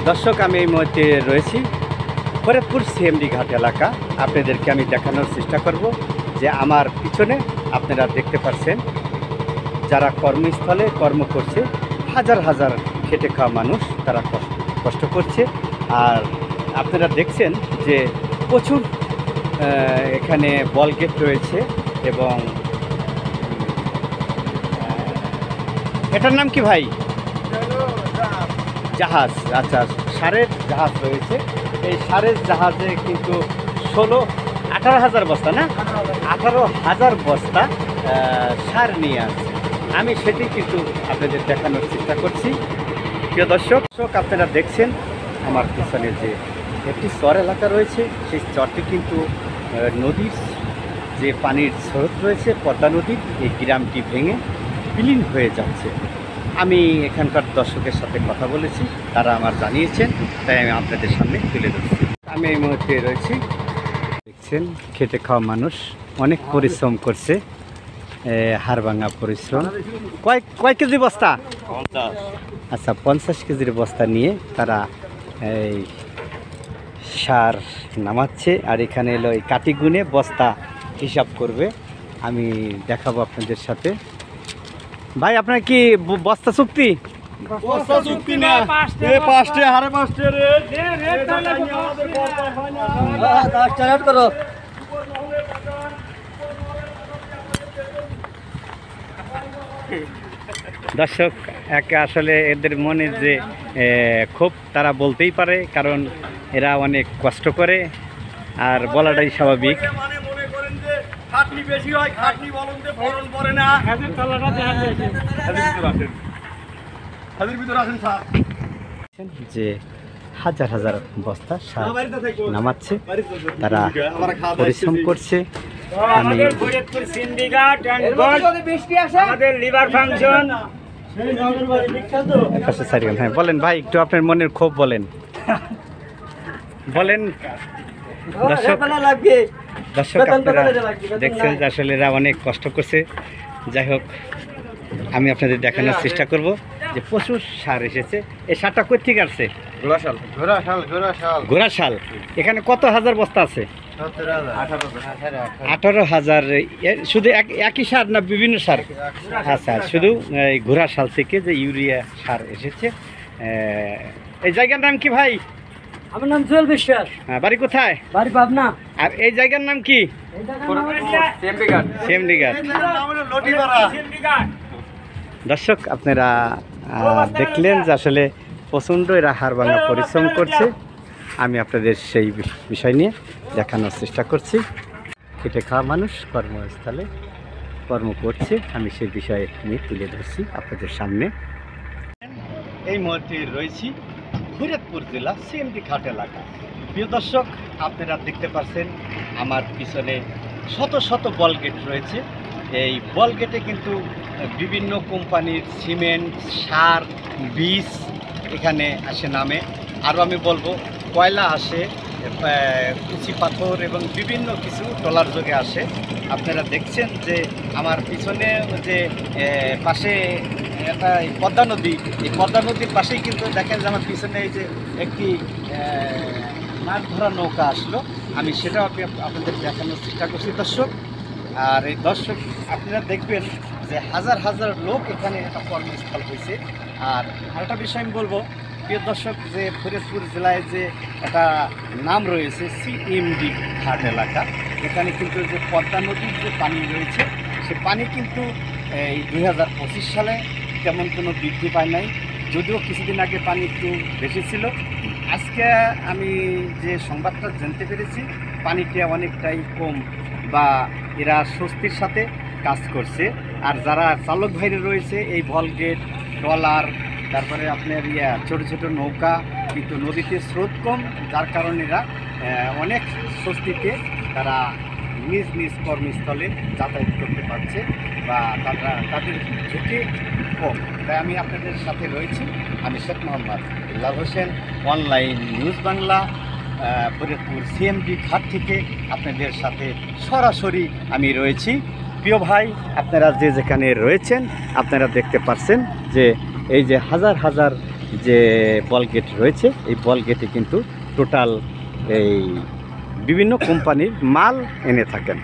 দর্শক, আমি এই মুহূর্তে রয়েছি ফরিদপুর সিএমডি ঘাট এলাকা। আপনাদেরকে আমি দেখানোর চেষ্টা করব যে আমার পিছনে আপনারা দেখতে পাচ্ছেন যারা কর্মস্থলে কর্ম করছে, হাজার হাজার খেটে খাওয়া মানুষ, তারা কষ্ট করছে। আর আপনারা দেখছেন যে প্রচুর এখানে বল গেট রয়েছে এবং এটার নাম কি ভাই? জাহাজ। আচ্ছা, সারের জাহাজ রয়েছে। এই সারের জাহাজে কিন্তু 18,000 বস্তা না, 18,000 বস্তা সার নিয়ে আসছে। আমি সেটি কিন্তু আপনাদের দেখানোর চেষ্টা করছি। প্রিয় দর্শক, আপনারা দেখছেন আমার পিছনে যে একটি চর এলাকা রয়েছে, সেই চরটি কিন্তু নদীর যে পানির স্রোত রয়েছে, পদ্মা নদীর, এই গ্রামটি ভেঙে বিলীন হয়ে যাচ্ছে। আমি এখানকার দর্শকের সাথে কথা বলেছি, তারা আমার জানিয়েছেন, তাই আমি আপনাদের সামনে তুলে ধরছি। আমি এই মুহূর্তে রয়েছি, দেখছেন খেটে খাওয়া মানুষ অনেক পরিশ্রম করছে, হাড়ভাঙা পরিশ্রম। কয় কেজি বস্তা? 50। আচ্ছা, 50 কেজির বস্তা নিয়ে তারা এই সার নামাচ্ছে। আর এখানে এলো এই কাটি গুনে বস্তা হিসাব করবে। আমি দেখাবো আপনাদের সাথে। ভাই, আপনার কি বস্তা চুক্তি? বস্তা চুক্তি না, এই 5টে হারে 5টে রে স্টার্ট করো। দর্শক, আসলে এদের মনে যে ক্ষোভ তারা বলতেই পারে, কারণ এরা অনেক কষ্ট করে, আর বলাটাই স্বাভাবিক। খাটনি বেশি হয়, খাটনি বলতে ফলন পড়ে না। যে হাজার হাজার বস্তা সার নামাচ্ছে, তারা পরিশ্রম করছে। আমি হ্যাঁ, বলেন ভাই, একটু আপনার মনের ক্ষোভ বলেন। দর্শক, আপনারা দেখছেন যে আসলে এরা অনেক কষ্ট করছে। যাই হোক, আমি আপনাদের দেখানোর চেষ্টা করব যে প্রচুর সার এসেছে। এই সারটা কই থেকে আসছে? ঘোড়াশাল। এখানে কত হাজার বস্তা আছে? 18,000। শুধু একই সার না বিভিন্ন সার? আচ্ছা, শুধু এই ঘোড়াশাল থেকে যে ইউরিয়া সার এসেছে। এই জায়গার নাম কি ভাই? আমার নাম জুয়েল বিশ্বাস। বাড়ি কোথায়? বাড়ি পাবনা। আর এই জায়গার নাম কি? সিএমডি ঘাট। দর্শক, আপনারা দেখলেন যে আসলে প্রচণ্ড এরা হাড়ভাঙা পরিশ্রম করছে। আমি আপনাদের সেই বিষয় নিয়ে দেখানোর চেষ্টা করছি। খেটে খাওয়া মানুষ কর্মস্থলে কর্ম করছে, আমি সেই বিষয়ে নিয়ে তুলে ধরছি আপনাদের সামনে। এই মুহূর্তে রয়েছি ফরিদপুর জেলা সিএমডি ঘাট এলাকা। প্রিয় দর্শক, আপনারা দেখতে পাচ্ছেন আমার পিছনে শত শত বল গেট রয়েছে। এই বল গেটে কিন্তু বিভিন্ন কোম্পানির সিমেন্ট, সার, বীজ এখানে আসে নামে। আরও আমি বলবো কয়লা আসে, কুচি পাথর এবং বিভিন্ন কিছু ট্রলার যোগে আসে। আপনারা দেখছেন যে আমার পিছনে যে পাশে একটা পদ্মা নদী, এই পদ্মা নদীর পাশেই কিন্তু দেখেন যে আমার পিছনে এই যে একটি মাছ ধরা নৌকা আসলো। আমি সেটাও আপনাদের দেখানোর চেষ্টা করছি দর্শক। আর এই দর্শক, আপনারা দেখবেন যে হাজার হাজার লোক এখানে একটা কর্মস্থল হয়েছে। আর আরেকটা বিষয় আমি বলবো, প্রিয় দর্শক, যে ফরিদপুর জেলায় যে একটা নাম রয়েছে সিএমডি ঘাট এলাকা, এখানে কিন্তু যে পদ্মা নদীর যে পানি রয়েছে, সে পানি কিন্তু এই 2025 সালে তেমন কোনো বৃদ্ধি পায় নাই, যদিও কিছুদিন আগে পানি একটু বেশি ছিল। আজকে আমি যে সংবাদটা জানতে পেরেছি, পানিটা অনেকটাই কম, বা এরা স্বস্তির সাথে কাজ করছে। আর যারা চালক ভাইরা রয়েছে, এই বল গেট, ট্রলার, তারপরে আপনার ছোটো ছোটো নৌকা, কিন্তু নদীতে স্রোত কম, যার কারণে এরা অনেক স্বস্তিতে তারা নিজ নিজ কর্মস্থলে যাতায়াত করতে পারছে, বা তাদের ঝুঁকি কম। তাই আমি আপনাদের সাথে রয়েছি। আমি শেখ মোহাম্মদ ইল্লাল Hossain, online news Bangla, Faridpur CMD ঘাট থেকে আপনাদের সাথে সরাসরি আমি রয়েছি। প্রিয় ভাই, আপনারা যে যেখানে রয়েছেন, আপনারা দেখতে পাচ্ছেন যে এই যে হাজার হাজার যে বল গেট রয়েছে, এই বল গেটে কিন্তু টোটাল এই বিভিন্ন কোম্পানির মাল এনে থাকেন।